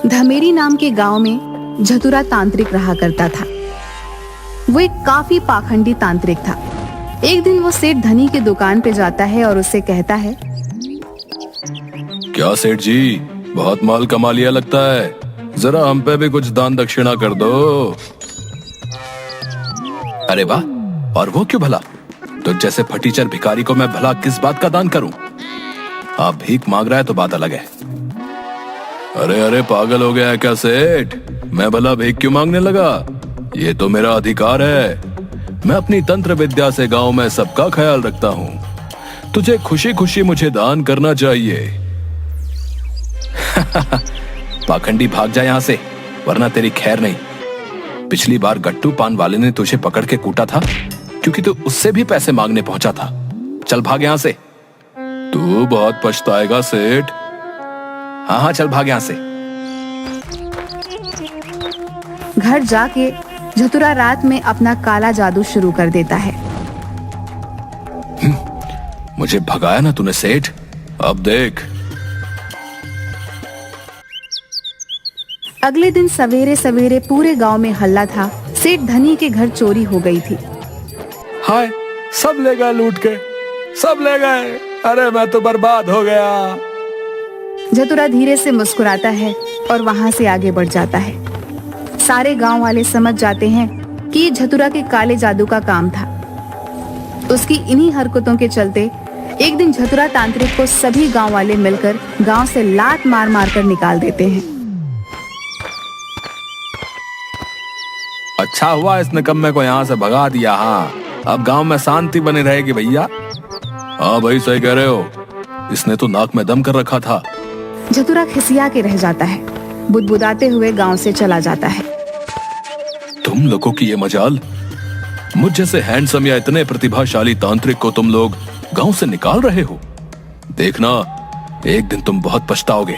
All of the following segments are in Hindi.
धमेरी नाम के गांव में झतुरा तांत्रिक रहा करता था। वो एक काफी पाखंडी तांत्रिक था। एक दिन वो सेठ धनी के दुकान पे जाता है और उससे कहता है, क्या सेठ जी, बहुत माल कमा लिया लगता है, जरा हम पे भी कुछ दान दक्षिणा कर दो। अरे वाह, और वो क्यों भला? तो जैसे फटीचर भिखारी को मैं भला किस बात का दान करूं? आप भीख मांग रहा है तो बात अलग है। अरे अरे, पागल हो गया है क्या सेठ? मैं भला भीख क्यों मांगने लगा? ये तो मेरा अधिकार है। मैं अपनी तंत्र विद्या से गांव में सबका ख्याल रखता हूं। तुझे खुशी खुशी मुझे दान करना चाहिए। पाखंडी, भाग जा यहां से, वरना तेरी खैर नहीं। पिछली बार गट्टू पान वाले ने तुझे पकड़ के कूटा था क्योंकि तू उससे भी पैसे मांगने पहुंचा था। चल भाग यहां से। तू बहुत पछताएगा सेठ। हाँ हाँ, चल भाग यहां से। घर जाके झतुरा रात में अपना काला जादू शुरू कर देता है। मुझे भगाया ना तूने सेठ, अब देख। अगले दिन सवेरे सवेरे पूरे गांव में हल्ला था। सेठ धनी के घर चोरी हो गई थी। हाय, सब ले गए लूट के, सब ले गए। अरे मैं तो बर्बाद हो गया। झतुरा धीरे से मुस्कुराता है और वहां से आगे बढ़ जाता है। सारे गांव वाले समझ जाते हैं कि ये झतुरा के काले जादू का काम था। उसकी इन्हीं हरकतों के चलते एक दिन झतुरा तांत्रिक को सभी गांव वाले मिलकर गांव से लात मार मार कर निकाल देते हैं। अच्छा हुआ इस निकम्मे को यहाँ से भगा दिया। हाँ, अब गांव में शांति बनी रहेगी भैया। हाँ भाई, सही कह रहे हो। इसने तो नाक में दम कर रखा था। झतुरा खिसिया के रह जाता है, बुदबुदाते हुए गांव से चला जाता है। तुम लोगों की ये मजाल, मुझ जैसे हैंडसम या इतने प्रतिभाशाली तांत्रिक को तुम लोग गांव से निकाल रहे हो। देखना, एक दिन तुम बहुत पछताओगे।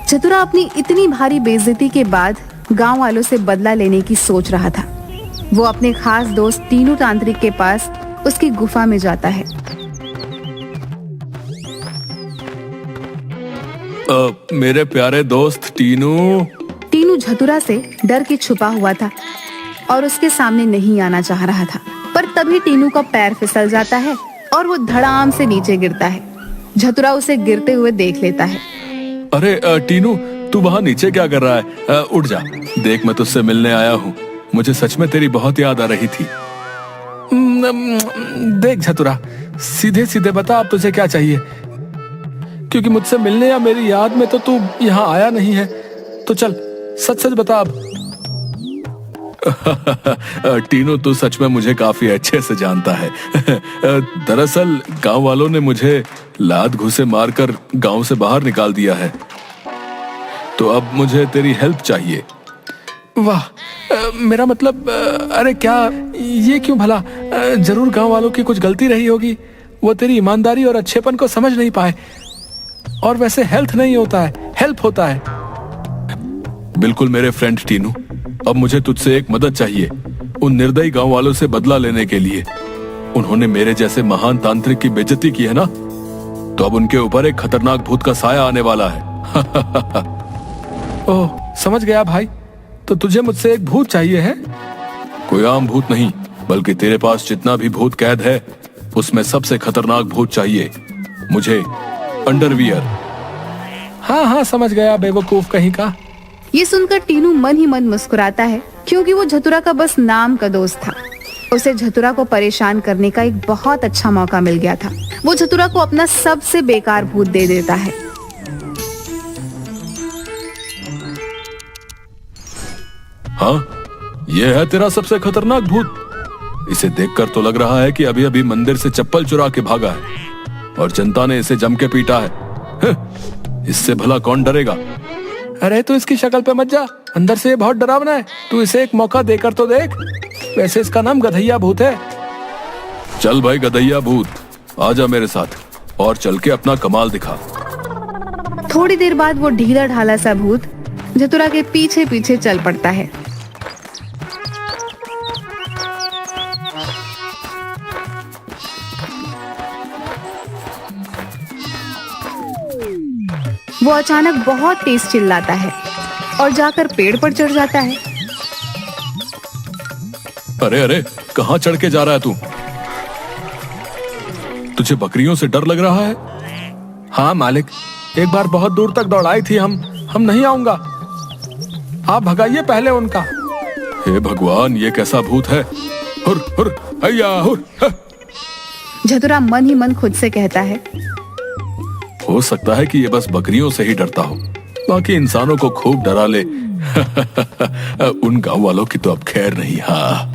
झतुरा अपनी इतनी भारी बेइज्जती के बाद गांव वालों से बदला लेने की सोच रहा था। वो अपने खास दोस्त टीनू तांत्रिक के पास उसकी गुफा में जाता है। मेरे प्यारे दोस्त टीनू। टीनू झतुरा से डर के छुपा हुआ था और उसके सामने नहीं आना चाह रहा था, पर तभी टीनू का पैर फिसल जाता है और वो धड़ाम से नीचे गिरता है। झतुरा उसे गिरते हुए देख लेता है। अरे टीनू, तू वहाँ नीचे क्या कर रहा है? उठ जा, देख मैं तुझसे मिलने आया हूँ। मुझे सच में तेरी बहुत याद आ रही थी। देख झतुरा, सीधे सीधे बता अब तुझे क्या चाहिए, क्योंकि मुझसे मिलने या मेरी याद में तो तू यहाँ आया नहीं है। तो चल सच सच बता अब। टीनू, तू सच में मुझे काफी अच्छे से जानता है। दरअसल गांव वालों ने मुझे लात घूंसे मारकर गांव से बाहर निकाल दिया है, तो अब मुझे तेरी हेल्प चाहिए। वाह, मेरा मतलब, अरे क्या ये क्यों भला? जरूर गांव वालों की कुछ गलती रही होगी। वो तेरी ईमानदारी और अच्छेपन को समझ नहीं पाए। और वैसे हेल्थ नहीं होता है, हेल्प होता है। बिल्कुल मेरे फ्रेंड टीनू, अब मुझे तुझसे एक मदद चाहिए। उन निर्दयी गांव वालों से बदला लेने के लिए। उन्होंने मेरे जैसे महान तांत्रिक की बेइज्जती की है ना, तो अब उनके ऊपर एक खतरनाक भूत का साया आने वाला है। ओह, समझ गया भाई। तो तुझे मुझसे एक भूत चाहिए है? कोई आम भूत नहीं, बल्कि तेरे पास जितना भी भूत कैद है उसमें सबसे खतरनाक भूत चाहिए मुझे। अंडरवियर। हाँ हाँ, समझ गया बेवकूफ कहीं का। ये सुनकर टीनू मन ही मन मुस्कुराता है, क्योंकि वो झतुरा का बस नाम का दोस्त था। उसे झतुरा को परेशान करने का एक बहुत अच्छा मौका मिल गया था। वो झतुरा को अपना सबसे बेकार भूत दे देता है। हाँ, ये है तेरा सबसे खतरनाक भूत। इसे देखकर तो लग रहा है कि अभी अभी मंदिर से चप्पल चुरा के भागा है और जनता ने इसे जम के पीटा है। इससे भला कौन डरेगा? अरे तू इसकी शक्ल पे मत जा, अंदर से ये बहुत डरावना है। तू इसे एक मौका देकर तो देख। वैसे इसका नाम गधैया भूत है। चल भाई गधैया भूत, आजा मेरे साथ और चल के अपना कमाल दिखा। थोड़ी देर बाद वो ढीला ढाला सा भूत झतुरा के पीछे पीछे चल पड़ता है। वो वो अचानक बहुत तेज चिल्लाता है और जाकर पेड़ पर चढ़ जाता है। अरे अरे, कहाँ चढ़ के जा रहा है तू? तुझे बकरियों से डर लग रहा है? हाँ मालिक, एक बार बहुत दूर तक दौड़ाई थी। हम नहीं आऊंगा, आप भगाइए पहले उनका। हे भगवान, ये कैसा भूत है? हुर हुर हैया हुर। झतुरा मन ही मन खुद से कहता है, हो सकता है कि ये बस बकरियों से ही डरता हो, बाकी इंसानों को खूब डरा ले। उन गांव वालों की तो अब खैर नहीं। हाँ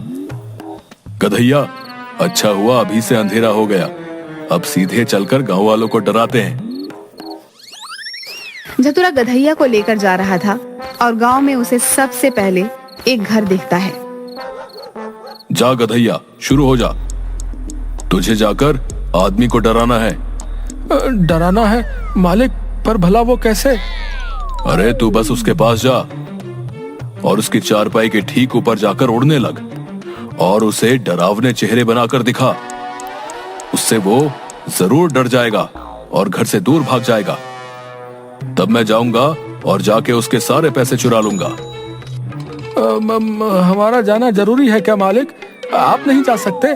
गधैया, अच्छा हुआ अभी से अंधेरा हो गया, अब सीधे चलकर गांव वालों को डराते हैं। झतुरा गधैया को लेकर जा रहा था और गांव में उसे सबसे पहले एक घर दिखता है। जा गधैया, शुरू हो जा। तुझे जाकर आदमी को डराना है। डराना है मालिक, पर भला वो कैसे? अरे तू बस उसके पास जा और उसकी चारपाई के ठीक ऊपर जाकर उड़ने लग और उसे डरावने चेहरे बनाकर दिखा। उससे वो जरूर डर जाएगा और घर से दूर भाग जाएगा। तब मैं जाऊंगा और जाके उसके सारे पैसे चुरा लूंगा। हमारा जाना जरूरी है क्या मालिक? आप नहीं जा सकते?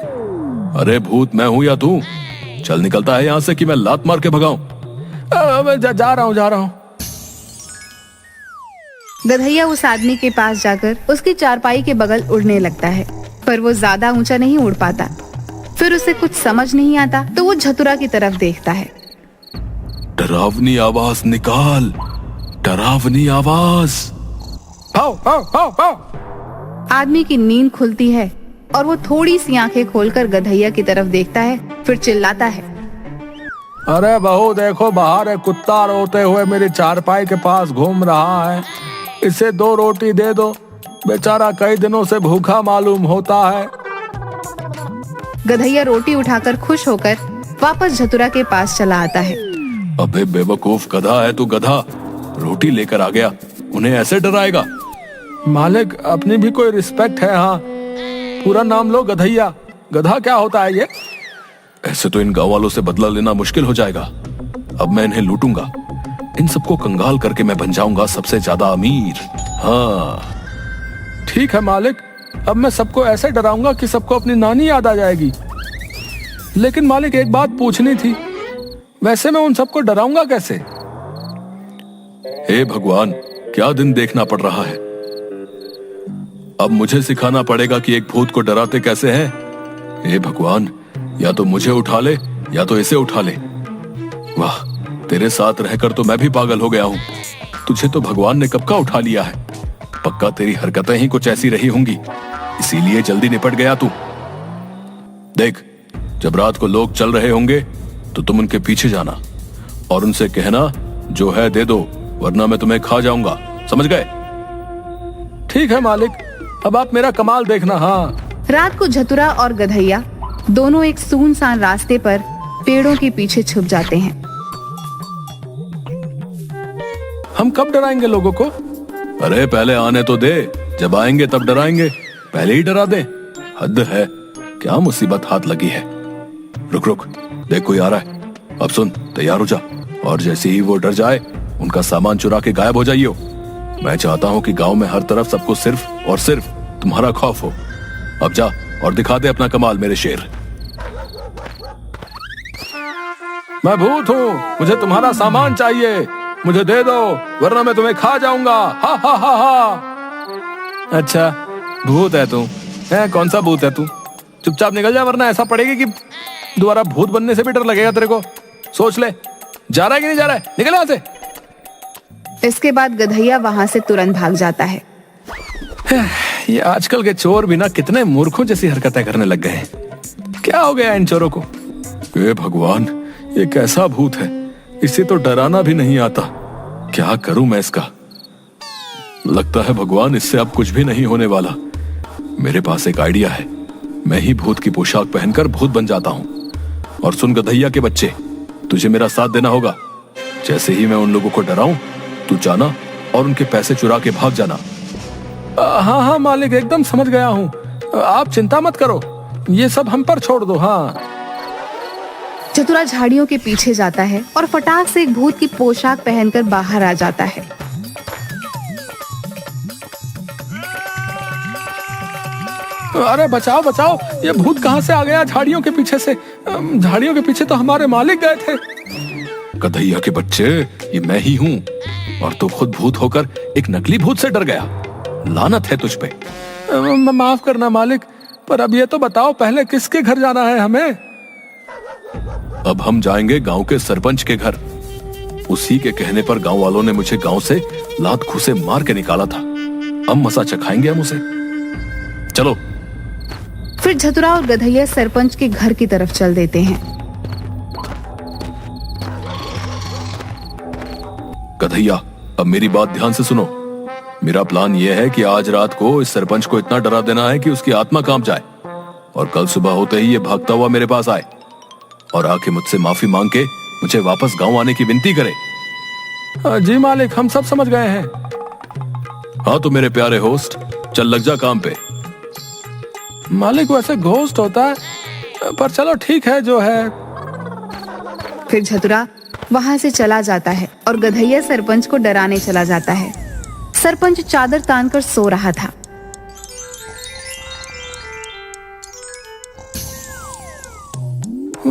अरे भूत मैं हूं या तू? चल निकलता है यहां से कि मैं लात मार के भगाऊं। मैं जा रहा हूं। गधैया उस आदमी के पास जाकर उसकी चारपाई के बगल उड़ने लगता है, पर वो ज्यादा ऊंचा नहीं उड़ पाता। फिर उसे कुछ समझ नहीं आता तो वो झतुरा की तरफ देखता है। डरावनी आवाज निकाल, डरावनी आवाज। पाओ पाओ पाओ पाओ। आदमी की नींद खुलती है और वो थोड़ी सी आंखें खोलकर गधैया की तरफ देखता है, फिर चिल्लाता है, अरे बहू देखो, बाहर एक कुत्ता रोते हुए मेरी चारपाई के पास घूम रहा है। इसे 2 रोटी दे दो, बेचारा कई दिनों से भूखा मालूम होता है। गधैया रोटी उठाकर खुश होकर वापस झतुरा के पास चला आता है। अबे बेवकूफ गधा है तू, गधा रोटी लेकर आ गया, उन्हें ऐसे डराएगा? मालिक, अपनी भी कोई रिस्पेक्ट है। हाँ, पूरा नाम लो गधैया। गधा क्या होता है ये? ऐसे तो इन गांव वालों से बदला लेना मुश्किल हो जाएगा। अब मैं इन्हें लूटूंगा, इन सबको कंगाल करके मैं बन जाऊंगा सबसे ज्यादा अमीर। हाँ ठीक है मालिक, अब मैं सबको ऐसे डराऊंगा कि सबको अपनी नानी याद आ जाएगी। लेकिन मालिक, एक बात पूछनी थी, वैसे मैं उन सबको डराऊंगा कैसे? हे भगवान, क्या दिन देखना पड़ रहा है। अब मुझे सिखाना पड़ेगा कि एक भूत को डराते कैसे हैं। हे भगवान, या तो मुझे उठा ले या तो इसे उठा ले। वाह, तेरे साथ रहकर तो मैं भी पागल हो गया हूं। तुझे तो भगवान ने कब का उठा लिया है। पक्का तेरी हरकतें ही कुछ ऐसी रही होंगी, इसीलिए जल्दी निपट गया तू। देख, जब रात को लोग चल रहे होंगे तो तुम उनके पीछे जाना और उनसे कहना, जो है दे दो वरना मैं तुम्हें खा जाऊंगा, समझ गए? ठीक है मालिक, अब आप मेरा कमाल देखना। हाँ। रात को झतुरा और गधैया दोनों एक सुनसान रास्ते पर पेड़ों के पीछे छुप जाते हैं। हम कब डराएंगे लोगों को? अरे पहले आने तो दे, जब आएंगे तब डराएंगे, पहले ही डरा दे। हद है, क्या मुसीबत हाथ लगी है। रुक रुक, देख कोई आ रहा है। अब सुन, तैयार हो जा और जैसे ही वो डर जाए उनका सामान चुरा के गायब हो जाइयो। मैं चाहता हूँ कि गांव में हर तरफ सबको सिर्फ और सिर्फ तुम्हारा खौफ हो। अब जा और दिखा दे अपना कमाल मेरे शेर। मैं भूत हूँ, मुझे तुम्हारा सामान चाहिए, मुझे दे दो वरना मैं तुम्हें खा जाऊंगा। हा हा हा हा। अच्छा, भूत है तू? कौन सा भूत है तू? चुपचाप निकल जा वरना ऐसा पड़ेगी कि दोबारा भूत बनने से भी डर लगेगा तेरे को। सोच ले, जा रहा है कि नहीं जा रहा है? निकल यहाँ से। इसके बाद गधैया वहां से तुरंत भाग जाता है। ये आजकल के चोर भी ना कितने मूर्खों जैसी हरकतें करने लग गए हैं। क्या हो गया इन चोरों को? हे भगवान, ये कैसा भूत है, इसे तो डराना भी नहीं आता। क्या करूं मैं इसका? लगता है भगवान, इससे अब कुछ भी नहीं होने वाला। मेरे पास एक आइडिया है, मैं ही भूत की पोशाक पहनकर भूत बन जाता हूं। और सुन गधैया के बच्चे, तुझे मेरा साथ देना होगा। जैसे ही मैं उन लोगों को डराऊं, तू जाना और उनके पैसे चुरा के भाग जाना। हाँ हाँ मालिक, एकदम समझ गया हूँ। आप चिंता मत करो, ये सब हम पर छोड़ दो। हाँ। चतुरा झाड़ियों के पीछे जाता है और फटाक से एक भूत की पोशाक पहनकर बाहर आ जाता है। अरे बचाओ बचाओ, ये भूत कहाँ से आ गया झाड़ियों के पीछे से? झाड़ियों के पीछे तो हमारे मालिक गए थे। गधैया के बच्चे, ये मैं ही हूँ, और तू खुद भूत होकर एक नकली भूत से डर गया। लानत है तुझ पे। माफ करना मालिक, पर अब ये तो बताओ पहले किसके घर जाना है हमें? अब हम जाएंगे गांव के सरपंच के घर। उसी के कहने पर गांव वालों ने मुझे गांव से लात घूसे मार के निकाला था। अब मसा चखाएंगे हम उसे। चलो। फिर चतुरा और गधैया सरपंच के घर की तरफ चल देते हैं। गधैया, अब मेरी बात ध्यान से सुनो। मेरा प्लान यह है कि आज रात को इस सरपंच को इतना डरा देना है कि उसकी आत्मा कांप जाए, और कल सुबह होते ही ये भागता हुआ मेरे पास आए और आके मुझसे माफी मांग के मुझे वापस गांव आने की विनती करे। जी मालिक, हम सब समझ गए हैं। हाँ तो मेरे प्यारे होस्ट, चल लग जा काम पे। मालिक वैसे घोस्ट होता है, पर चलो ठीक है जो है। फिर चतुरा वहां से चला जाता है और गधैया सरपंच को डराने चला जाता है। सरपंच चादर तानकर सो रहा था।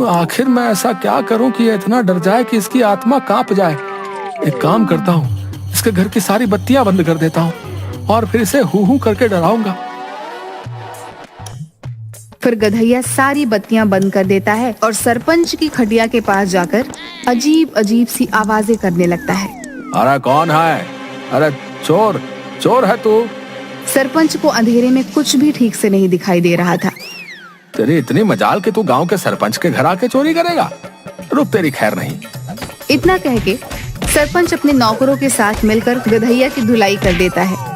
आखिर मैं ऐसा क्या करूं कि ये इतना डर जाए कि इसकी आत्मा कांप जाए? एक काम करता हूं, इसके घर की सारी बत्तियां बंद कर देता हूं और फिर इसे हू हू करके डराऊंगा। फिर गधैया सारी बत्तियां बंद कर देता है और सरपंच की खटिया के पास जाकर अजीब अजीब सी आवाजें करने लगता है। अरे कौन है? अरे चोर, चोर है तू? सरपंच को अंधेरे में कुछ भी ठीक से नहीं दिखाई दे रहा था। तेरी इतनी मजाल कि तू गांव के सरपंच के घर आके चोरी करेगा? रुक, तेरी खैर नहीं। इतना कह के सरपंच अपने नौकरों के साथ मिलकर गधैया की धुलाई कर देता है।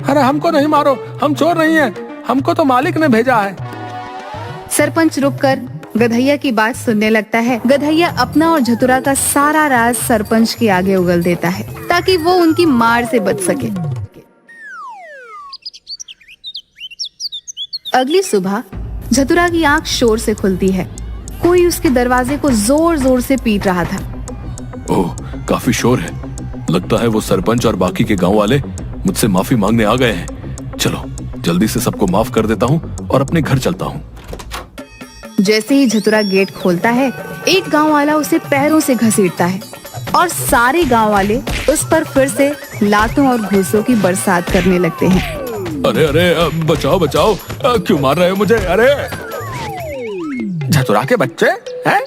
अरे हमको नहीं मारो, हम चोर नहीं है, हमको तो मालिक ने भेजा है। सरपंच रुककर गधैया की बात सुनने लगता है। गधैया अपना और चतुरा का सारा राज सरपंच के आगे उगल देता है ताकि वो उनकी मार से बच सके। अगली सुबह चतुरा की आंख शोर से खुलती है। कोई उसके दरवाजे को जोर जोर से पीट रहा था। ओह, काफी शोर है। लगता है वो सरपंच और बाकी के गांव वाले मुझसे माफी मांगने आ गए हैं। चलो जल्दी से सबको माफ कर देता हूँ और अपने घर चलता हूँ। जैसे ही चतुरा गेट खोलता है, एक गांव वाला उसे पैरों से घसीटता है और सारे गांव वाले उस पर फिर से लातों और घूसों की बरसात करने लगते हैं। अरे अरे, बचाओ बचाओ, क्यों मार रहे हो मुझे? अरे चतुरा के बच्चे हैं?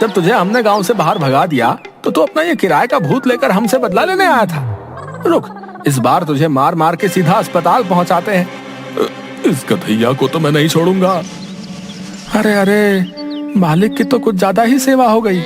जब तुझे हमने गांव से बाहर भगा दिया तो तू अपना ये किराए का भूत लेकर हमसे बदला लेने आया था। रुक, इस बार तुझे मार मार के सीधा अस्पताल पहुंचाते हैं। इस गधैया को तो मैं नहीं छोड़ूंगा। अरे अरे, मालिक की तो कुछ ज्यादा ही सेवा हो गई।